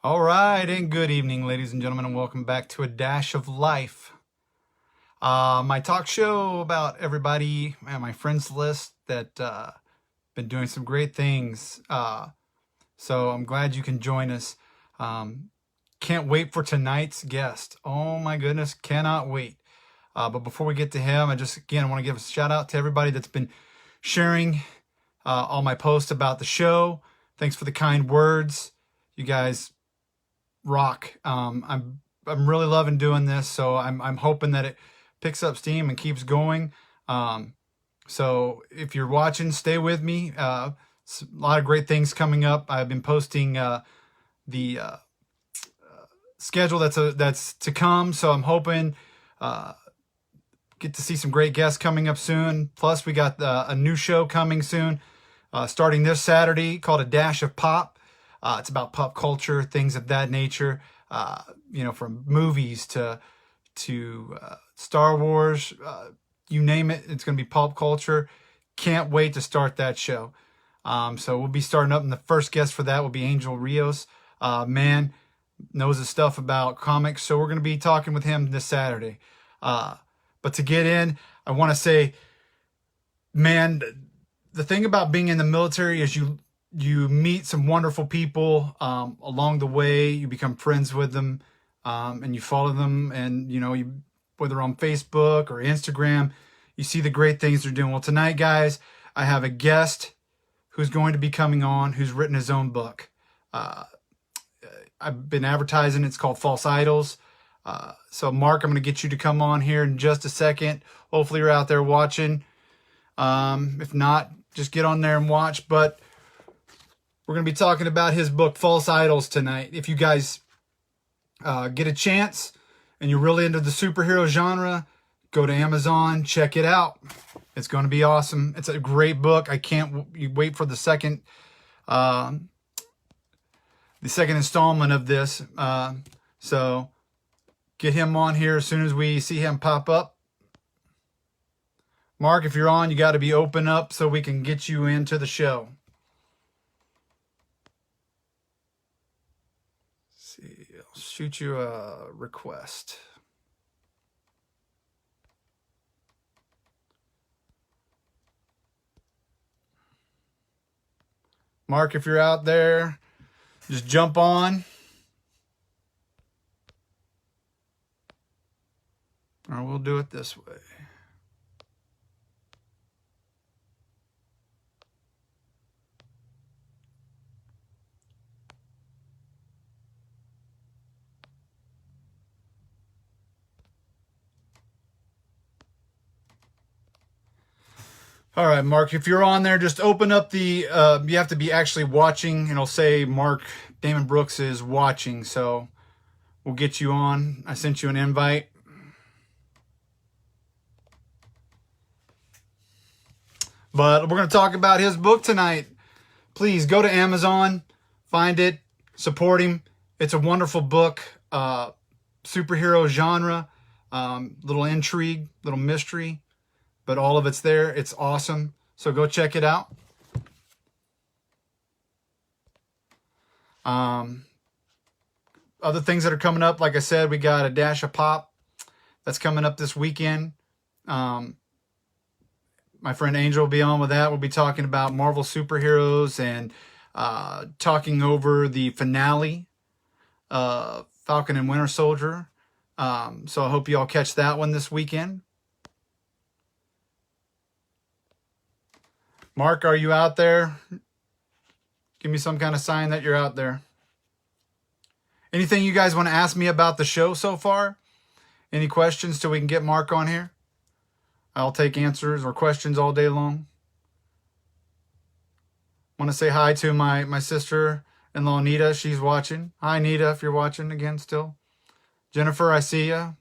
All right, and good evening, ladies and gentlemen, and welcome back to A Dash of Life, my talk show about everybody and my friends list that been doing some great things. So I'm glad you can join us. Can't wait for tonight's guest. Oh my goodness, cannot wait. But before we get to him, I want to give a shout out to everybody that's been sharing all my posts about the show. Thanks for the kind words, you guys. Rock. I'm really loving doing this, so I'm hoping that it picks up steam and keeps going. So if you're watching, stay with me. A lot of great things coming up. I've been posting the schedule that's to come, so I'm hoping get to see some great guests coming up soon. Plus, we got a new show coming soon, starting this Saturday, called A Dash of Pop. It's about pop culture, things of that nature, from movies to Star Wars, you name it. It's going to be pop culture. Can't wait to start that show. So we'll be starting up, and the first guest for that will be Angel Rios. Man, knows his stuff about comics, so we're going to be talking with him this Saturday. But to get in, I want to say, man, the thing about being in the military is you meet some wonderful people along the way. You become friends with them, and you follow them, and whether on Facebook or Instagram, you see the great things they're doing. Well, tonight, guys, I have a guest who's going to be coming on, who's written his own book. I've been advertising. It's called False Idols. So Mark, I'm going to get you to come on here in just a second. Hopefully you're out there watching. If not, just get on there and watch. But we're going to be talking about his book, False Idols, tonight. If you guys get a chance and you're really into the superhero genre, go to Amazon, check it out. It's going to be awesome. It's a great book. I can't wait for the second installment of this. So get him on here as soon as we see him pop up. Mark, if you're on, you got to be open up so we can get you into the show. I'll shoot you a request. Mark, if you're out there, just jump on. Or we'll do it this way. All right, Mark, if you're on there, just open up the, you have to be actually watching, and it'll say Mark Damon Brooks is watching, so we'll get you on. I sent you an invite. But we're going to talk about his book tonight. Please go to Amazon, find it, support him. It's a wonderful book, superhero genre, little intrigue, little mystery. But all of it's there. It's awesome. So go check it out. Other things that are coming up, like I said, we got A Dash of Pop that's coming up this weekend. My friend Angel will be on with that. We'll be talking about Marvel superheroes and talking over the finale, Falcon and Winter Soldier. So I hope you all catch that one this weekend. Mark, are you out there? Give me some kind of sign that you're out there. Anything you guys want to ask me about the show so far? Any questions till we can get Mark on here? I'll take answers or questions all day long. Want to say hi to my sister-in-law, Nita. She's watching. Hi, Nita, if you're watching again still. Jennifer, I see ya.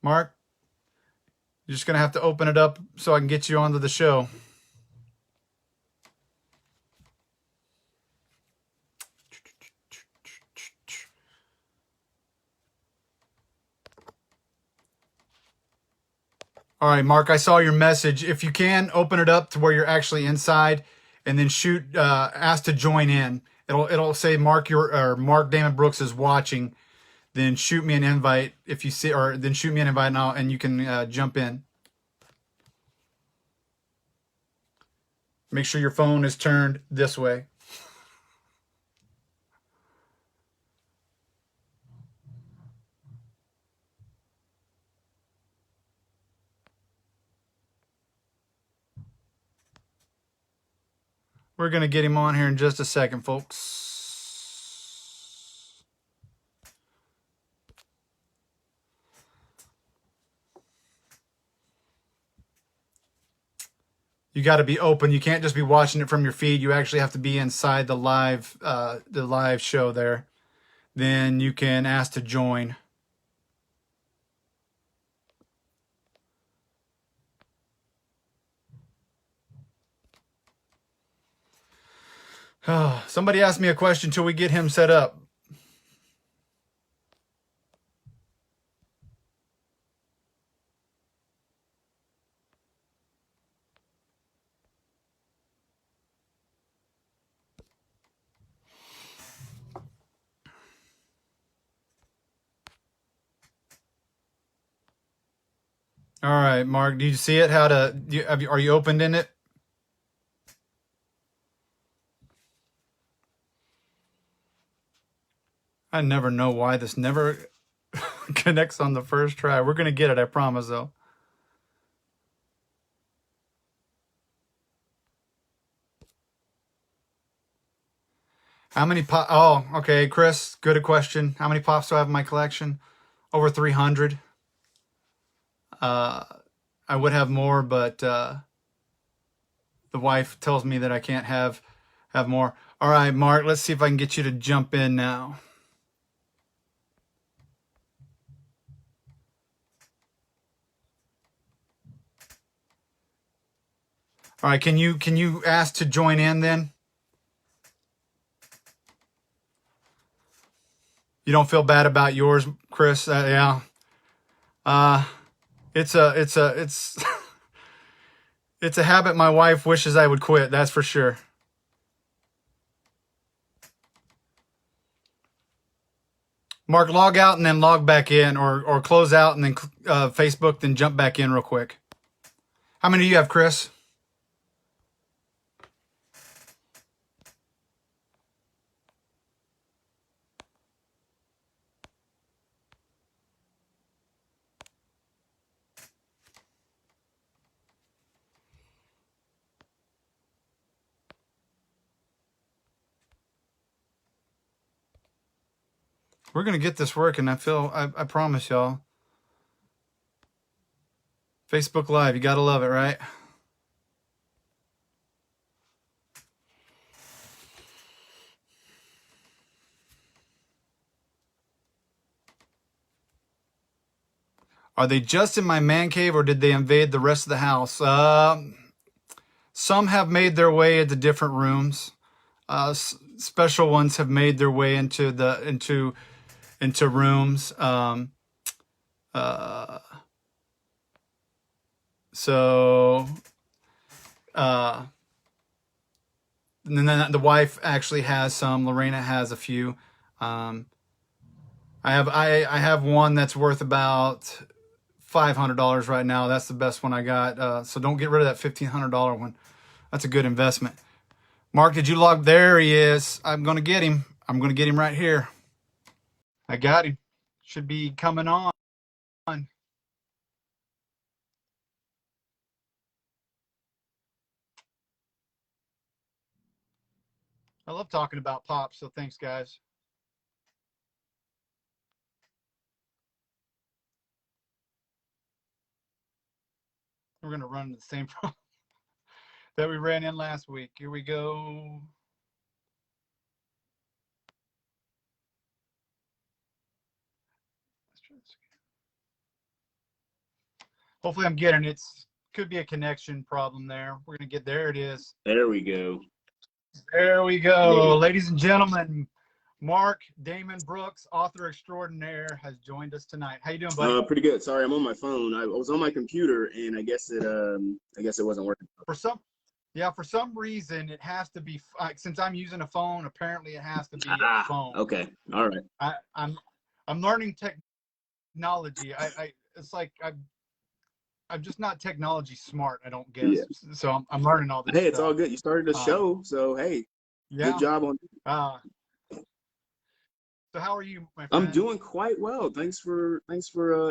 Mark, you're just going to have to open it up so I can get you onto the show. All right, Mark, I saw your message. If you can, open it up to where you're actually inside and then ask to join in. It'll say Mark Damon Brooks is watching. Then shoot me an invite if you see, or then shoot me an invite now, and you can jump in. Make sure your phone is turned this way. We're going to get him on here in just a second, folks. You got to be open. You can't just be watching it from your feed. You actually have to be inside the live show there. Then you can ask to join. Oh, somebody asked me a question till we get him set up. All right, Mark, do you see it? Are you opened in it? I never know why this never connects on the first try. We're going to get it, I promise, though. How many pop? Oh, okay, Chris, good question. How many pops do I have in my collection? Over 300. I would have more, but the wife tells me that I can't have more. All right, Mark, let's see if I can get you to jump in now. All right, can you ask to join in then? You don't feel bad about yours, Chris? Yeah. It's it's a habit my wife wishes I would quit. That's for sure. Mark, log out and then log back in, or close out and then Facebook, then jump back in real quick. How many do you have, Chris? We're going to get this working. I promise y'all. Facebook Live, you got to love it, right? Are they just in my man cave, or did they invade the rest of the house? Some have made their way into different rooms. Special ones have made their way into rooms. And then the wife actually has some. Lorena has a few. I have one that's worth about $500 right now. That's the best one I got. So don't get rid of that $1,500 one. That's a good investment. Mark, did you log? There he is. I'm going to get him. I'm going to get him right here. I got him. Should be coming on. I love talking about pops, so thanks, guys. We're going to run the same problem that we ran in last week. Here we go. Let's try this again. Hopefully I'm getting it. Could be a connection problem there. We're going to get, there it is. There we go. There we go. Hey. Ladies and gentlemen, Mark Damon Brooks, author extraordinaire, has joined us tonight. How you doing, buddy? Pretty good. Sorry, I'm on my phone. I was on my computer, and I guess it wasn't working. Yeah, for some reason it has to be since I'm using a phone. Apparently, it has to be a Ah, phone. okay. All right. I, I'm I'm learning technology. It's like I'm just not technology smart. I don't Yeah. guess. So I'm learning all this Hey, it's all stuff. good. You started a Um, show, so hey, good yeah. job on. Uh, so how are you, my I'm friend? doing quite well. Thanks for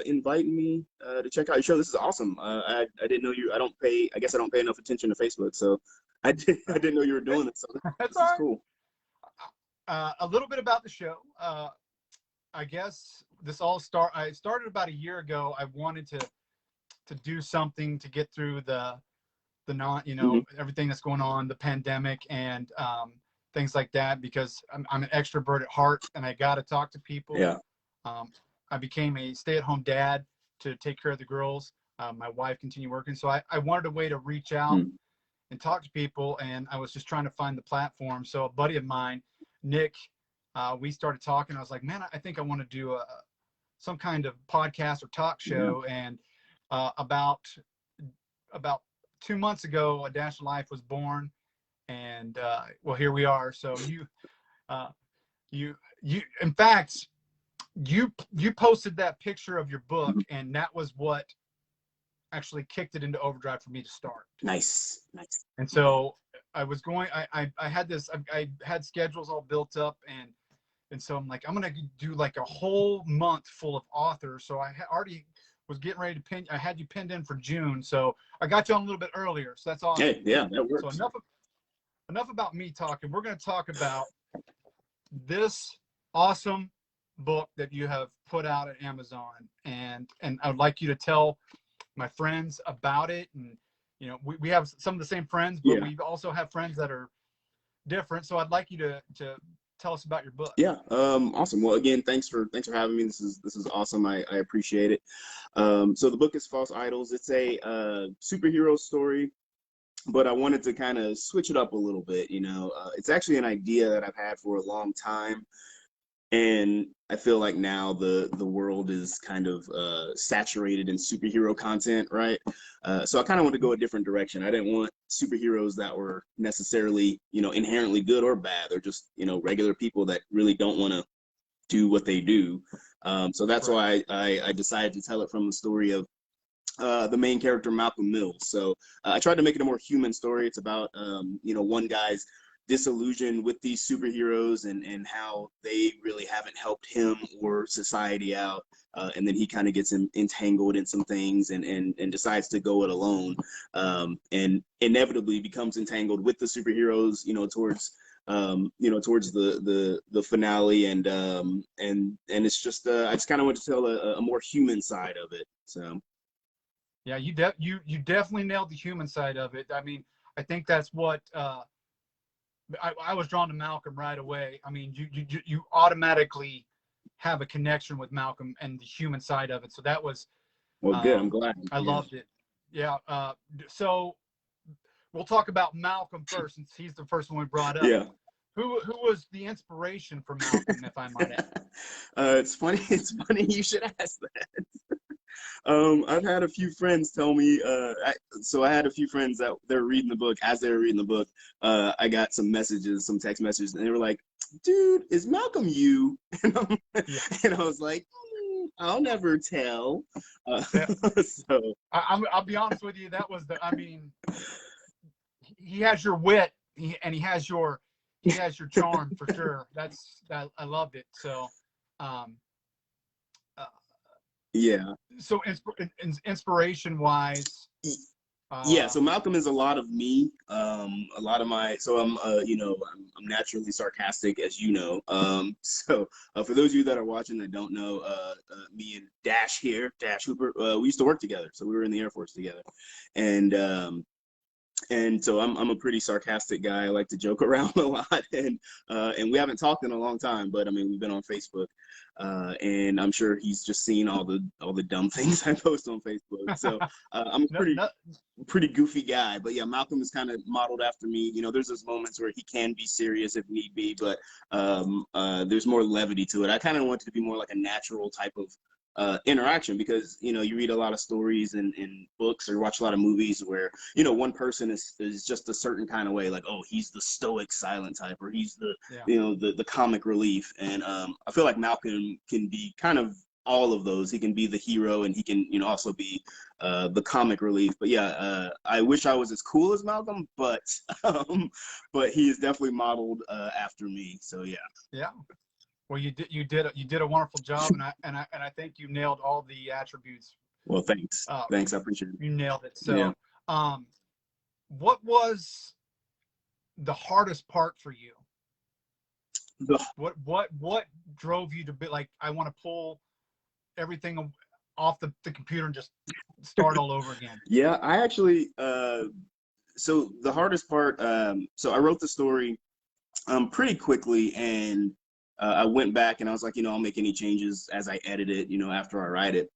inviting me to check out your show. This is awesome. I didn't know you. I don't pay. I guess I don't pay enough attention to Facebook, so I didn't know you were doing this. So That's this all is right. cool. A little bit about the show. I guess I started about a year ago. I wanted to do something to get through the non, Hmm. everything that's going on, the pandemic and things like that, because I'm an extrovert at heart and I got to talk to people. Yeah. Um, I became a stay-at-home dad to take care of the girls. My wife continued working, so I wanted a way to reach out Mm. and talk to people, and I was just trying to find the platform. So a buddy of mine, Nick, we started talking. I was like, man, I think I want to do some kind of podcast or talk Yeah. show. And about 2 months ago, A Dash of Life was born, and well, here we are. So uh, in fact, you posted that picture of your book, Mhm. and that was what actually kicked it into overdrive for me to start. Nice. Nice. And so I was going. I had this. I had schedules all built up, and so I'm like, I'm gonna do like a whole month full of authors. So I already was getting ready to pin. I had you pinned in for June, so I got you on a little bit earlier. So that's Hey, awesome. yeah, that So works. enough about me talking. We're gonna talk about this awesome book that you have put out at Amazon, and I would like you to tell my friends about it. And we have some of the same friends, but Yeah. we also have friends that are different. So I'd like you to tell us about your book. Yeah. Awesome. Well, again, thanks for having me. This is awesome. I appreciate it. So the book is False Idols. It's a superhero story, but I wanted to kind of switch it up a little bit. It's actually an idea that I've had for a long time, and I feel like now the world is kind of saturated in superhero content, right? So I kind of want to go a different direction. I didn't want superheroes that were necessarily, inherently good or bad. They're just, regular people that really don't want to do what they do. So that's Right. why I decided to tell it from the story of the main character, Malcolm Mills. So I tried to make it a more human story. It's about one guy's disillusion with these superheroes and how they really haven't helped him or society out. And then he kind of gets entangled in some things and decides to go it alone, and inevitably becomes entangled with the superheroes, towards the finale, and it's just I just kind of want to tell a more human side of it. So Yeah, you definitely nailed the human side of it. I mean, I think that's what I was drawn to Malcolm right away. I mean, you automatically have a connection with Malcolm and the human side of it. So that was well, good. I'm um, glad. I Yeah. loved it. Yeah. So we'll talk about Malcolm first, since he's the first one we brought up. Yeah. Who was the inspiration for Malcolm, if I might ask? It's funny. It's funny you should ask that. I've had a few friends tell me. So I had a few friends that they're reading the book. As they were reading the book, I got some messages, some text messages, and they were like, "Dude, is Malcolm you?" Yeah. And I was like, "I'll never tell." Yeah. So I'll be honest with you. That was I mean, he has your wit, and he has your charm for sure. I loved it. So, um, uh, yeah. so inspiration wise, Yeah, uh, so Malcolm is a lot of me. A lot of my, so I'm naturally sarcastic, as you know. So for those of you that are watching that don't know, me and Dash here, Dash Hooper, we used to work together. So we were in the Air Force together, and so I'm a pretty sarcastic guy. I like to joke around a lot, and we haven't talked in a long time, but I mean we've been on Facebook, and I'm sure he's just seen all the dumb things I post on Facebook. So I'm a no, no, pretty goofy guy. But yeah, Malcolm is kind of modeled after me. There's those moments where he can be serious if need be, but there's more levity to it. I kind of want it to be more like a natural type of interaction, because you read a lot of stories in books or watch a lot of movies where one person is just a certain kind of way, like, oh, he's the stoic silent type, or he's the Yeah. the comic relief. And I feel like Malcolm can be kind of all of those. He can be the hero, and he can also be the comic relief. But yeah, I wish I was as cool as Malcolm, but but he is definitely modeled after me. So yeah. Yeah. Well, you did a wonderful job, and I think you nailed all the attributes. Well, thanks. Uh, Thanks. I appreciate it. you nailed it. Yeah. So, what was the hardest part for you? The What drove you to be like, I want to pull everything off the computer and just start all over again? Yeah, I actually, so the hardest part, so I wrote the story pretty quickly, and I went back and I was like, I'll make any changes as I edit it, after I write it.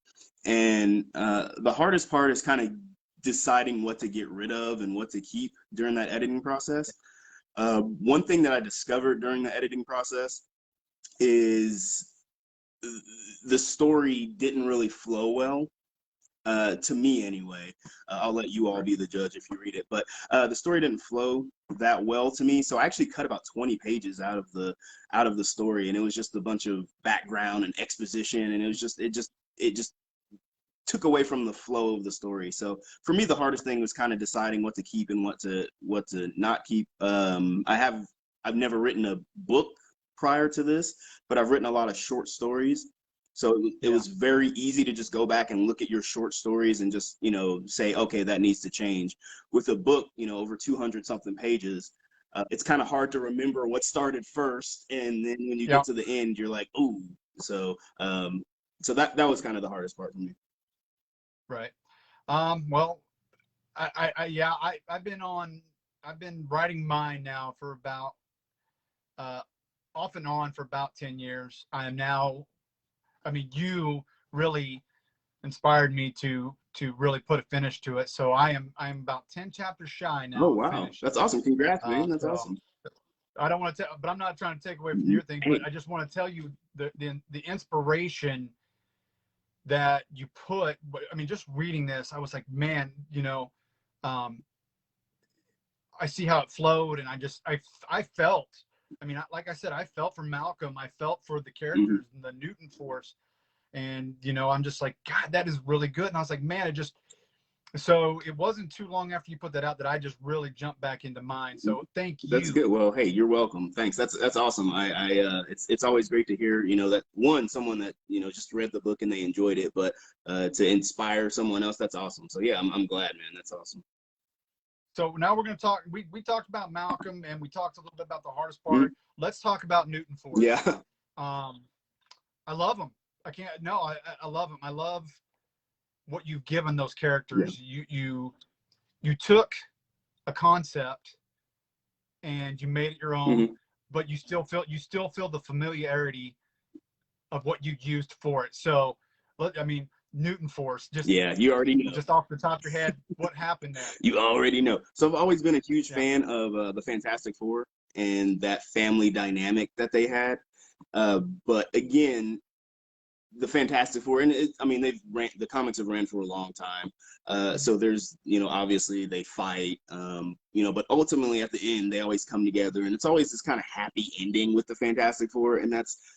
And the hardest part is kind of deciding what to get rid of and what to keep during that editing process. One thing that I discovered during the editing process is the story didn't really flow well. To me anyway. I'll let you all be the judge if you read it, but the story didn't flow that well to me, so I actually cut about 20 pages out of the story, and it was just a bunch of background and exposition, and it just took away from the flow of the story. So for me, the hardest thing was kind of deciding what to keep and what to not keep. I've never written a book prior to this, but I've written a lot of short stories. So it was very easy to just go back and look at your short stories and just, say, okay, that needs to change. With a book, over 200 something pages, it's kind of hard to remember what started first. And then when you get to the end, you're like, ooh. So, so that was kind of the hardest part for me. Right. Well, I've been writing mine now for about, off and on for about 10 years. You really inspired me to really put a finish to it. So I'm about 10 chapters shy now Oh, of wow. finished. That's awesome. Congrats, man. That's So awesome. I don't want to tell, but I'm not trying to take away from your thing, Hey. but I just want to tell you the inspiration that you put. Just reading this, I was like, man, I see how it flowed, and I felt. Like I said, I felt for Malcolm. I felt for the characters in the Newton Force, and I'm just like, God, that is really good. And I was like, man, so it wasn't too long after you put that out that I just really jumped back into mine. So thank you. That's good. Well, hey, you're welcome. Thanks. That's awesome. It's always great to hear, that someone that, just read the book and they enjoyed it, but to inspire someone else, that's awesome. So yeah, I'm glad, man. That's awesome. So now we're going to talk. We talked about Malcolm, and we talked a little bit about the hardest part. Let's talk about Newton Force. Yeah. I love him. I love him. I love what you've given those characters. Yeah. You took a concept and you made it your own, but you still feel the familiarity of what you used for it. So, Newton Force, you already know. Just off the top of your head, what happened there? You already know. So I've always been a huge fan of the Fantastic Four and that family dynamic that they had. But again, the Fantastic Four, and the comics have ran for a long time. So there's, obviously they fight, but ultimately at the end, they always come together, and it's always this kind of happy ending with the Fantastic Four. And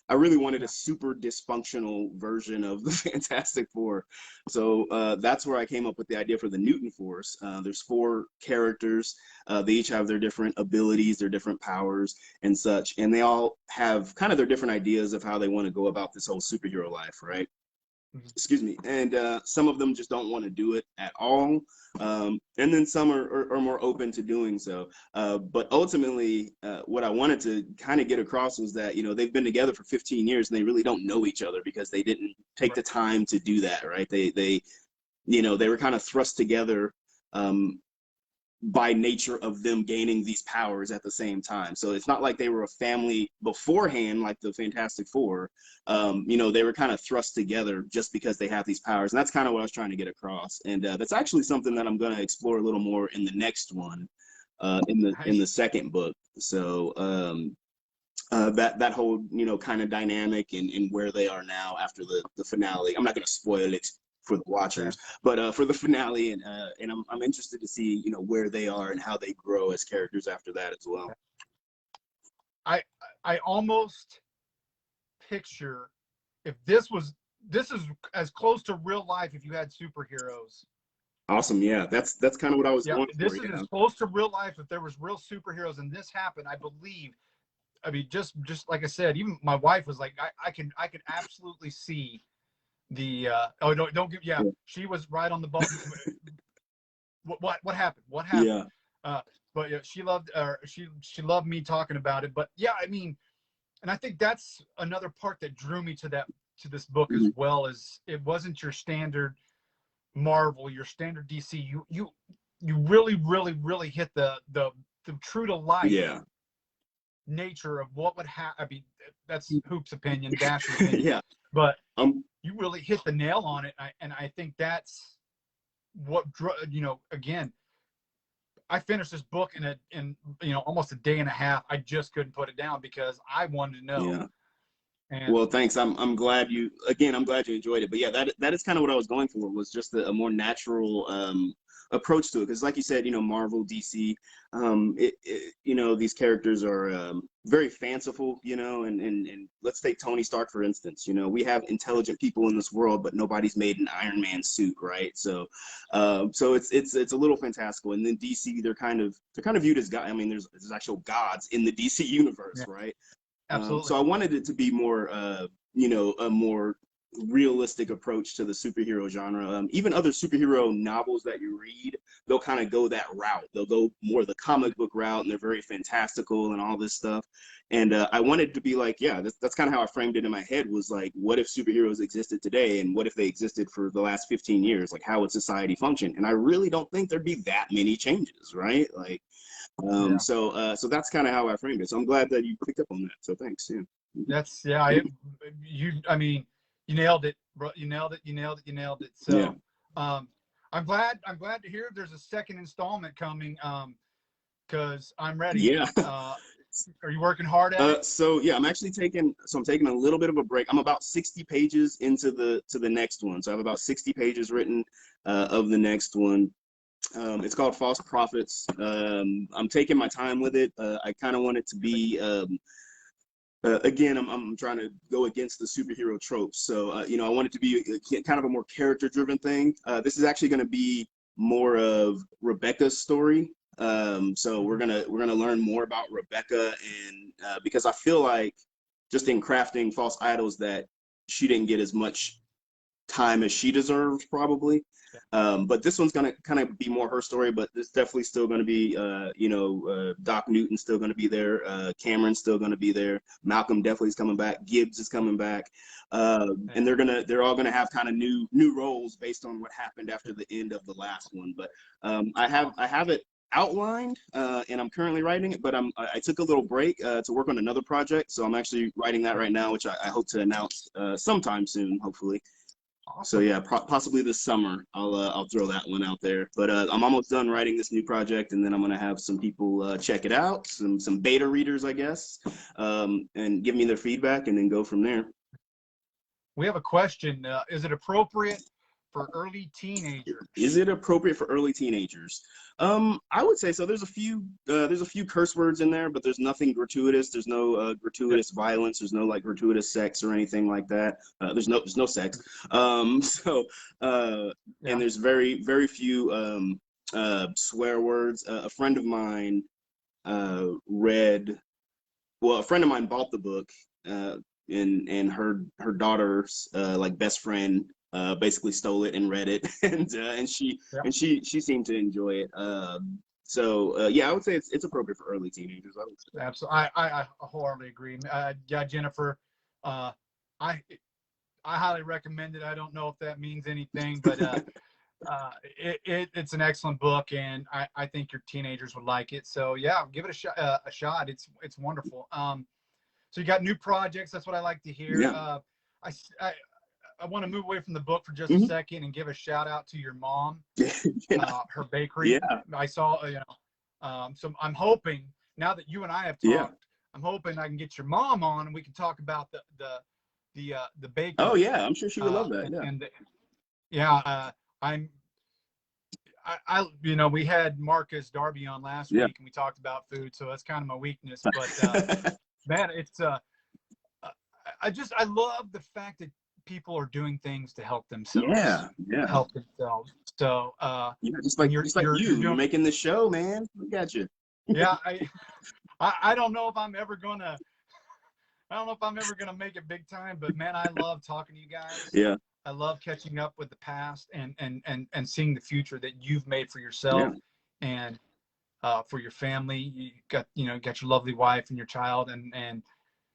I really wanted a super dysfunctional version of the Fantastic Four. So that's where I came up with the idea for the Newton Force. There's 4 characters. They each have their different abilities, their different powers and such. And they all have kind of their different ideas of how they want to go about this whole superhero life, right? Excuse me. And some of them just don't want to do it at all. And then some are more open to doing so. But ultimately, what I wanted to kind of get across was that, they've been together for 15 years and they really don't know each other because they didn't take the time to do that, right? They were kind of thrust together by nature of them gaining these powers at the same time. So it's not like they were a family beforehand, like the Fantastic Four. They were kind of thrust together just because they have these powers. And that's kind of what I was trying to get across. And that's actually something that I'm going to explore a little more in the next one, in the second book. So that whole, you know, kind of dynamic and where they are now after the finale. I'm not going to spoil it for the Yeah. watchers, but for the finale, and I'm interested to see, you know, where they are and how they grow as characters after that as well. I I almost picture if this is as close to real life if you had superheroes. Awesome, yeah, that's kind of what I was Yeah, going for. this is Yeah, as close to real life if there was real superheroes and this happened. I believe. I mean, just like I said, even my wife was like, I can absolutely see the oh don't give yeah, yeah, she was right on the ball. What happened? What happened? yeah. Uh, but yeah, she loved me talking about it. But yeah, I mean, and I think that's another part that drew me to this book as Mhm. well. Is it wasn't your standard Marvel, your standard DC. You really hit the true to life Yeah, nature of what would happen. I mean, that's Hoop's opinion, Dash's opinion, yeah. but Um, you really hit the nail on it. And I think that's what again. I finished this book in almost a day and a half. I just couldn't put it down because I wanted to know. yeah. And Well, thanks. I'm glad you again. I'm glad you enjoyed it. But yeah, that is kind of what I was going for, was just a more natural approach to it. Because like you said, you know, Marvel, DC, you know, these characters are very fanciful. You know, and let's take Tony Stark for instance. You know, we have intelligent people in this world, but nobody's made an Iron Man suit, right? So, so it's a little fantastical. And then DC, they're kind of viewed as God. I mean, there's actual gods in the DC universe, yeah, right? absolutely. So I wanted it to be more, you know, a more realistic approach to the superhero genre. Even other superhero novels that you read, they'll kind of go that route. They'll go more the comic book route, and they're very fantastical and all this stuff. And I wanted to be like, yeah, that's kind of how I framed it in my head, was like, what if superheroes existed today, and what if they existed for the last 15 years? Like, how would society function? And I really don't think there'd be that many changes, right? Like, Yeah, so that's kind of how I framed it. So I'm glad that you picked up on that. So thanks. Yeah. that's yeah. I mean, you nailed it, bro. You nailed it. You nailed it. You nailed it. Yeah. So, I'm glad to hear there's a second installment coming. Because I'm ready. Yeah. Are you working hard at it? So yeah, I'm taking a little bit of a break. I'm about 60 pages into the next one. So I have about 60 pages written of the next one. It's called False Prophets. I'm taking my time with it. I kind of want it to be again, I'm trying to go against the superhero tropes. So, you know, I want it to be kind of a more character-driven thing. This is actually going to be more of Rebecca's story. So we're gonna learn more about Rebecca, and because I feel like just in crafting False Idols that she didn't get as much time as she deserves, probably. Yeah. But this one's gonna kind of be more her story, but it's definitely still gonna be, Doc Newton's still gonna be there, Cameron's still gonna be there, Malcolm definitely is coming back, Gibbs is coming back, and Yeah. they're all gonna have kind of new roles based on what happened after the end of the last one. But I have it outlined, and I'm currently writing it, but I took a little break to work on another project, so I'm actually writing that right now, which I hope to announce sometime soon, hopefully. So Awesome. yeah, possibly this summer I'll throw that one out there. But I'm almost done writing this new project, and then I'm gonna have some people check it out, some beta readers, I guess, and give me their feedback, and then go from there. We have a question. Is it appropriate for early teenagers? Is it appropriate for early teenagers? I would say so. There's a few curse words in there, but there's nothing gratuitous. There's no Yeah. gratuitous violence. There's no like gratuitous sex or anything like that. There's no sex. So and Yeah. there's very few swear words. A friend of mine read. Well, a friend of mine bought the book, uh, and her daughter's like best friend basically stole it and read it, and she Yeah. and she seemed to enjoy it. So yeah, I would say it's appropriate for early teenagers. I would say. Absolutely. I wholeheartedly agree. Yeah, Jennifer. Uh, I I highly recommend it. I don't know if that means anything, but it's an excellent book, and I think your teenagers would like it. So yeah, give it a shot. A shot. It's wonderful. So you got new projects. That's what I like to hear. Yeah. I, I, I want to move away from the book for just a Hmm. second and give a shout out to your mom, Yeah. her bakery. Yeah. I saw, so I'm hoping now that you and I have Yeah. talked, I'm hoping I can get your mom on and we can talk about the Oh bakery. yeah, I'm sure she would love that. Yeah. And yeah, I'm you know, we had Marcus Darby on last Yeah. week and we talked about food, so that's kind of my weakness. But man, it's I love the fact that people are doing things to help themselves, Yeah. Yeah. help themselves. So Yeah. when Just like you're you're doing, making this show, man. We got you. yeah, I don't know if I'm ever gonna I don't know if I'm ever gonna make it big time, but man, I love talking to you guys. Yeah. I love catching up with the past and seeing the future that you've made for Yeah. yourself and for your family. You know, got your lovely wife and your child, and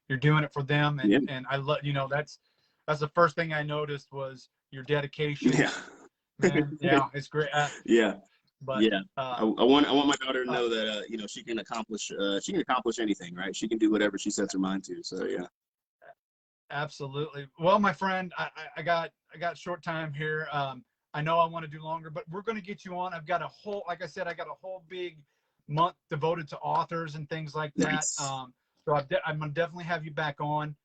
you're doing it for them. Yeah. And I love, you know, that's the first thing I noticed was your dedication, Yeah. man. Yeah, it's great. Yeah. But Yeah. I want my daughter to know that you know, she can accomplish anything, right? She can do whatever she sets her mind to. So yeah. absolutely. Well, my friend, I got short time here. I know I want to do longer, but we're going to get you on. I've got a whole, like I said, I got a whole big month devoted to authors and things like that. Nice. So I'm going to definitely have you back on.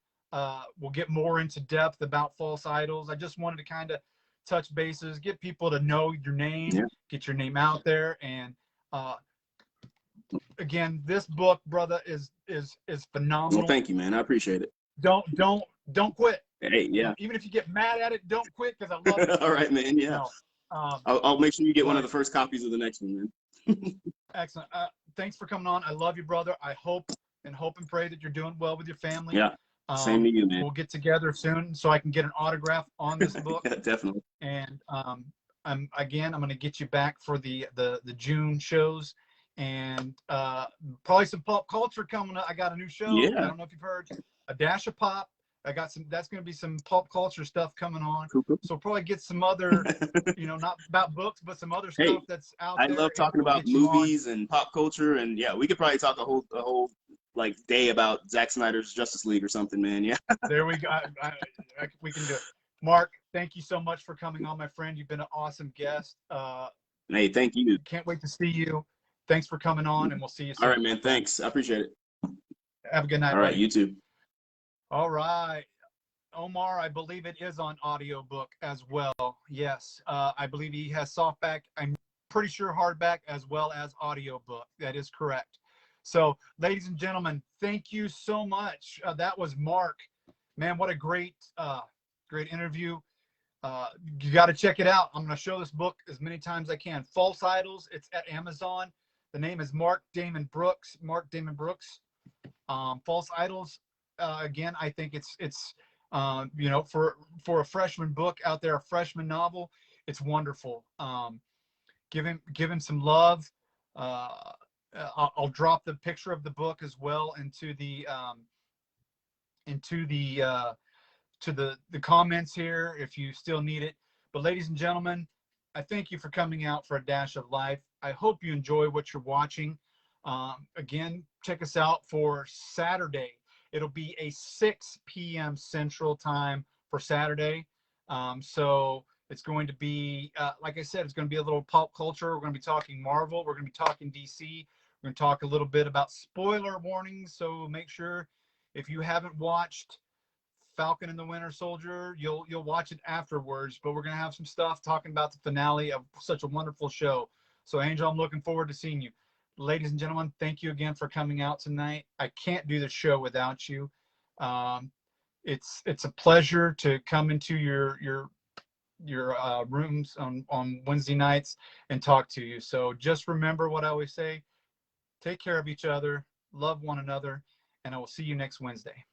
We'll get more into depth about false idols. I just wanted to kind of touch bases, get people to know your name, Yeah. get your name out there, and uh, again, this book, brother, is Well, phenomenal. thank you, man. I appreciate it. Don't quit. Hey, You yeah. know, even if you get mad at it, don't quit because I love this All book. right, man. You Yeah. know, I'll make sure you get one of but the first copies of the next one, man. excellent. Thanks for coming on. I love you, brother. I hope and pray that you're doing well with your family. Yeah. Same to you, man. We'll get together soon so I can get an autograph on this book. Yeah, definitely. And I'm going to get you back for the June shows, and probably some pop culture coming up. I got a new show. I Yeah. don't know if you've heard, A Dash of Pop. I got some. That's going to be some pop culture stuff coming on. Cool, cool. So probably get some other, you know, not about books, but some other Hey, stuff that's out I there. love And talking we'll about get you on. movies and pop culture, and yeah, we could probably talk a whole like day about Zack Snyder's Justice League or something, man. Yeah. There we go. We can do it. Mark, thank you so much for coming on, my friend. You've been an awesome guest. Hey, thank you. Can't wait to see you. Thanks for coming on, and we'll see you All soon. right, man. Thanks. I appreciate it. Have a good night, All right, buddy. you too. All right. Omar, I believe it is on audiobook as well. Yes, I believe he has softback. I'm pretty sure hardback as well as audiobook. That is correct. So, ladies and gentlemen, thank you so much. That was Mark. Man, what a great interview. You got to check it out. I'm going to show this book as many times as I can. False Idols. It's at Amazon. The name is Mark Damon Brooks. Mark Damon Brooks. False Idols. Again, I think it's you know, for a freshman book out there, a freshman novel, it's wonderful. Give him some love. I'll drop the picture of the book as well into the to the comments here if you still need it. But ladies and gentlemen, I thank you for coming out for A Dash of Life. I hope you enjoy what you're watching. Again, check us out for Saturday. It'll be a 6 p.m. Central Time for Saturday. So it's going to be, like I said, it's going to be a little pop culture. We're going to be talking Marvel. We're going to be talking DC. We're going to talk a little bit about spoiler warnings. So make sure if you haven't watched Falcon and the Winter Soldier, you'll watch it afterwards. But we're going to have some stuff talking about the finale of such a wonderful show. So Angel, I'm looking forward to seeing you. Ladies and gentlemen, thank you again for coming out tonight. I can't do the show without you. It's a pleasure to come into your rooms on Wednesday nights and talk to you. So just remember what I always say: take care of each other, love one another, and I will see you next Wednesday.